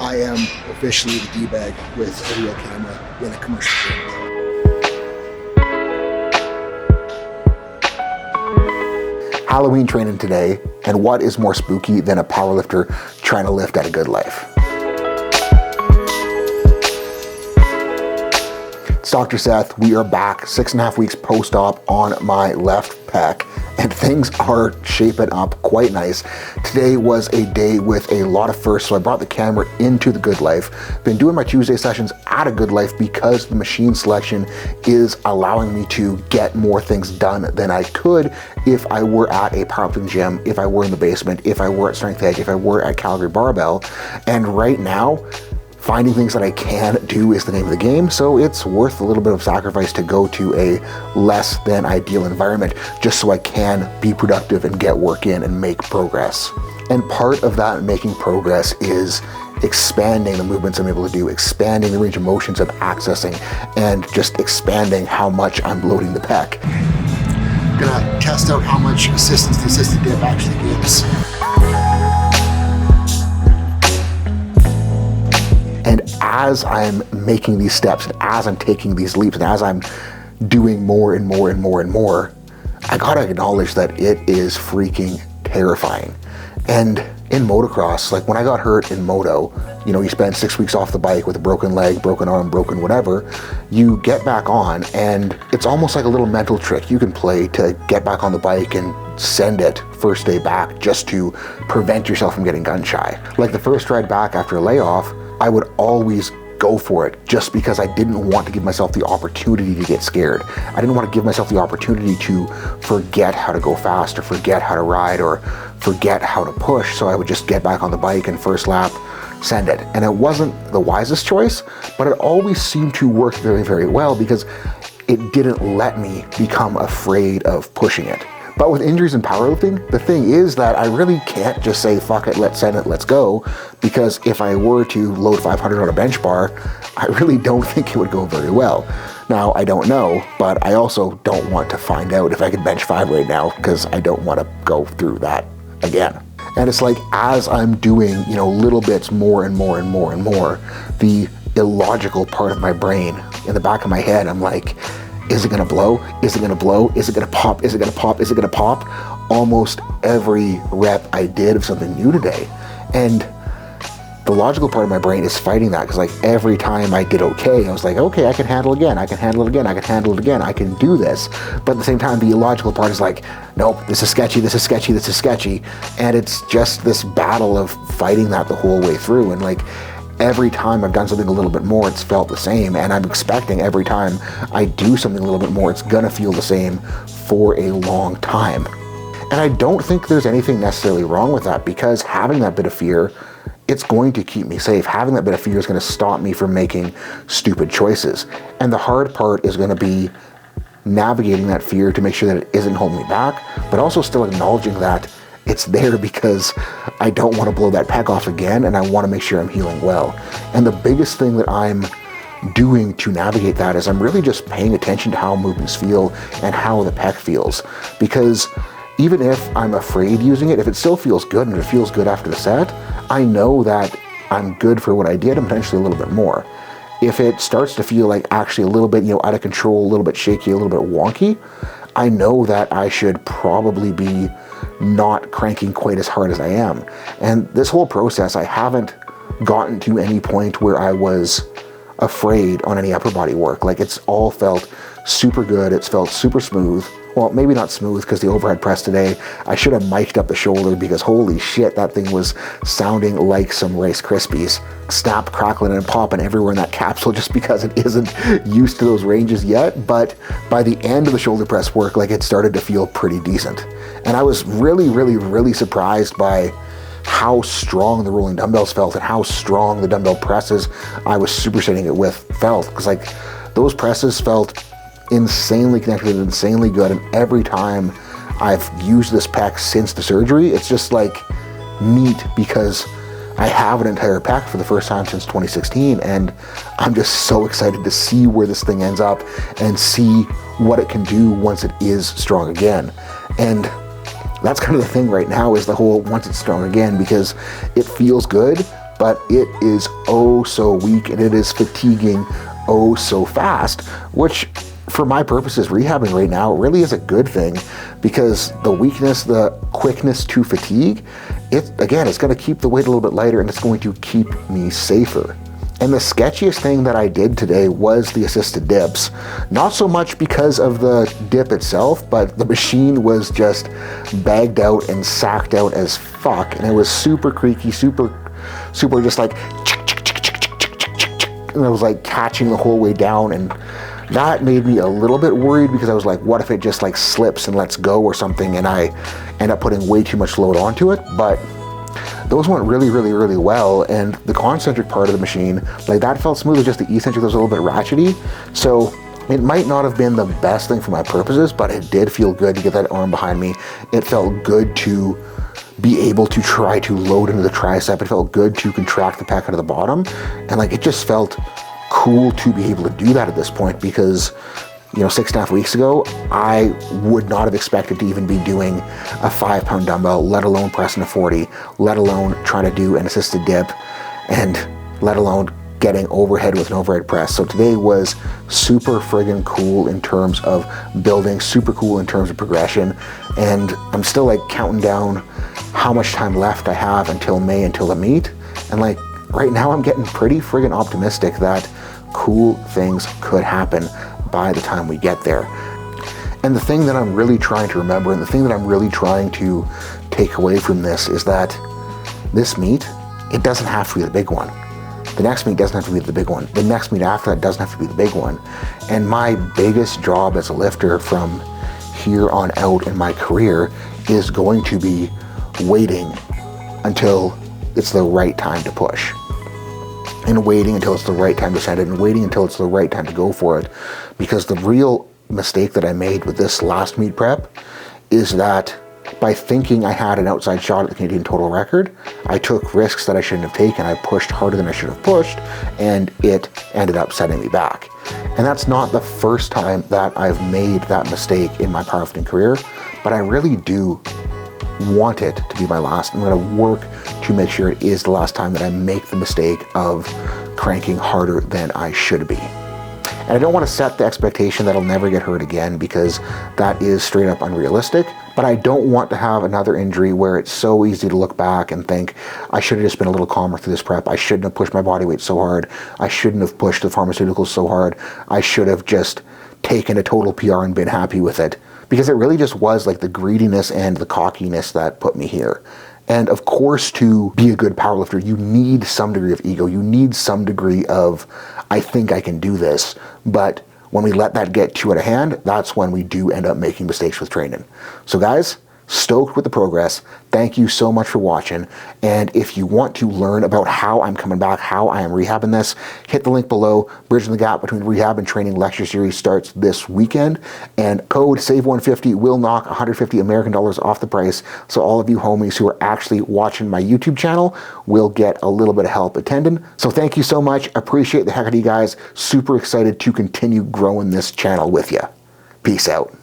I am officially the D-bag with a real camera in a commercial gym. Halloween training today, and what is more spooky than a powerlifter trying to lift at a Good Life? It's Dr. Seth. We are back 6.5 weeks post-op on my left pec, and things are shaping up quite nice. Today was a day with a lot of firsts, so I brought the camera into the Good Life. Been doing my Tuesday sessions at a Good Life because the machine selection is allowing me to get more things done than I could if I were at a powerlifting gym, if I were in the basement, if I were at Strength Edge, if I were at Calgary Barbell. And right now, finding things that I can do is the name of the game, so it's worth a little bit of sacrifice to go to a less than ideal environment just so I can be productive and get work in and make progress. And part of that making progress is expanding the movements I'm able to do, expanding the range of motions I'm accessing, and just expanding how much I'm loading the pec. Gonna test out how much assistance the assisted dip actually gives. And as I'm making these steps, and as I'm taking these leaps, and as I'm doing more and more and more and more, I gotta acknowledge that it is freaking terrifying. And in motocross, like when I got hurt in moto, you know, you spend 6 weeks off the bike with a broken leg, broken arm, broken whatever, you get back on, and it's almost like a little mental trick you can play to get back on the bike and send it first day back just to prevent yourself from getting gun shy. Like the first ride back after a layoff, I would always go for it just because I didn't want to give myself the opportunity to get scared. I didn't want to give myself the opportunity to forget how to go fast or forget how to ride or forget how to push. So I would just get back on the bike and first lap, send it. And it wasn't the wisest choice, but it always seemed to work very, very well because it didn't let me become afraid of pushing it. But with injuries in powerlifting, the thing is that I really can't just say, fuck it, let's send it, let's go. Because if I were to load 500 on a bench bar, I really don't think it would go very well. Now, I don't know, but I also don't want to find out if I could bench 5 right now because I don't want to go through that again. And it's like, as I'm doing, you know, little bits more and more and more and more, the illogical part of my brain in the back of my head, I'm like, is it gonna blow? Is it gonna blow? Is it gonna pop? Is it gonna pop? Is it gonna pop? Almost every rep I did of something new today. And the logical part of my brain is fighting that because like every time I did okay, I was like, okay, I can handle it again. I can handle it again. I can handle it again. I can do this. But at the same time, the illogical part is like, nope, this is sketchy. This is sketchy. This is sketchy. And it's just this battle of fighting that the whole way through. And like, every time I've done something a little bit more, it's felt the same. And I'm expecting every time I do something a little bit more, it's gonna feel the same for a long time. And I don't think there's anything necessarily wrong with that because having that bit of fear, it's going to keep me safe. Having that bit of fear is gonna stop me from making stupid choices. And the hard part is gonna be navigating that fear to make sure that it isn't holding me back, but also still acknowledging that it's there because I don't want to blow that pec off again and I want to make sure I'm healing well. And the biggest thing that I'm doing to navigate that is I'm really just paying attention to how movements feel and how the pec feels. Because even if I'm afraid using it, if it still feels good and it feels good after the set, I know that I'm good for what I did and potentially a little bit more. If it starts to feel like actually a little bit, you know, out of control, a little bit shaky, a little bit wonky, I know that I should probably be not cranking quite as hard as I am. And this whole process, I haven't gotten to any point where I was afraid on any upper body work. Like it's all felt super good. It's felt super smooth. Well, maybe not smooth because the overhead press today, I should have mic'd up the shoulder because holy shit, that thing was sounding like some Rice Krispies. Snap, crackling, and popping everywhere in that capsule just because it isn't used to those ranges yet. But by the end of the shoulder press work, like it started to feel pretty decent. And I was really, really, really surprised by how strong the rolling dumbbells felt and how strong the dumbbell presses I was supersetting it with felt. Because like those presses felt insanely connected and insanely good, and every time I've used this pec since the surgery, it's just like neat because I have an entire pec for the first time since 2016, and I'm just so excited to see where this thing ends up and see what it can do once it is strong again. And that's kind of the thing right now is the whole once it's strong again, because it feels good, but it is oh so weak, and it is fatiguing oh so fast, which for my purposes, rehabbing right now really is a good thing, because the weakness, the quickness to fatigue, it's going to keep the weight a little bit lighter, and it's going to keep me safer. And the sketchiest thing that I did today was the assisted dips. Not so much because of the dip itself, but the machine was just bagged out and sacked out as fuck, and it was super creaky, super just like, and I was like catching the whole way down, and that made me a little bit worried, because I was like, what if it just like slips and lets go or something, and I end up putting way too much load onto it. But those went really, really, really well, and the concentric part of the machine, like that felt smooth. Just the eccentric was a little bit ratchety, so it might not have been the best thing for my purposes, but it did feel good to get that arm behind me. It felt good to be able to try to load into the tricep. It felt good to contract the pec out of the bottom, and like it just felt cool to be able to do that at this point, because 6.5 weeks ago, I would not have expected to even be doing a 5-pound dumbbell, let alone pressing a 40, let alone trying to do an assisted dip, and let alone getting overhead with an overhead press. So today was super friggin' cool in terms of building, super cool in terms of progression, and I'm still like counting down how much time left I have until May, until the meet, and like right now I'm getting pretty friggin' optimistic that cool things could happen by the time we get there. And the thing that I'm really trying to remember, and the thing that I'm really trying to take away from this, is that this meet, it doesn't have to be the big one. The next meet doesn't have to be the big one. The next meet after that doesn't have to be the big one. And my biggest job as a lifter from here on out in my career is going to be waiting until it's the right time to push, and waiting until it's the right time to send it, and waiting until it's the right time to go for it. Because the real mistake that I made with this last meet prep is that by thinking I had an outside shot at the Canadian total record, I took risks that I shouldn't have taken. I pushed harder than I should have pushed, and it ended up setting me back. And that's not the first time that I've made that mistake in my powerlifting career, but I really do want it to be my last. I'm going to work to make sure it is the last time that I make the mistake of cranking harder than I should be. And I don't want to set the expectation that I'll never get hurt again, because that is straight up unrealistic. But I don't want to have another injury where it's so easy to look back and think, I should have just been a little calmer through this prep. I shouldn't have pushed my body weight so hard. I shouldn't have pushed the pharmaceuticals so hard. I should have just taken a total PR and been happy with it. Because it really just was like the greediness and the cockiness that put me here. And of course, to be a good powerlifter, you need some degree of ego. You need some degree of, I think I can do this. But when we let that get too out of hand, that's when we do end up making mistakes with training. So guys, stoked with the progress. Thank you so much for watching. And if you want to learn about how I'm coming back, how I am rehabbing this, hit the link below. Bridging the Gap Between Rehab and Training lecture series starts this weekend, and code SAVE150 will knock 150 American dollars off the price. So all of you homies who are actually watching my YouTube channel will get a little bit of help attending. So thank you so much. Appreciate the heck out of you guys. Super excited to continue growing this channel with you. Peace out.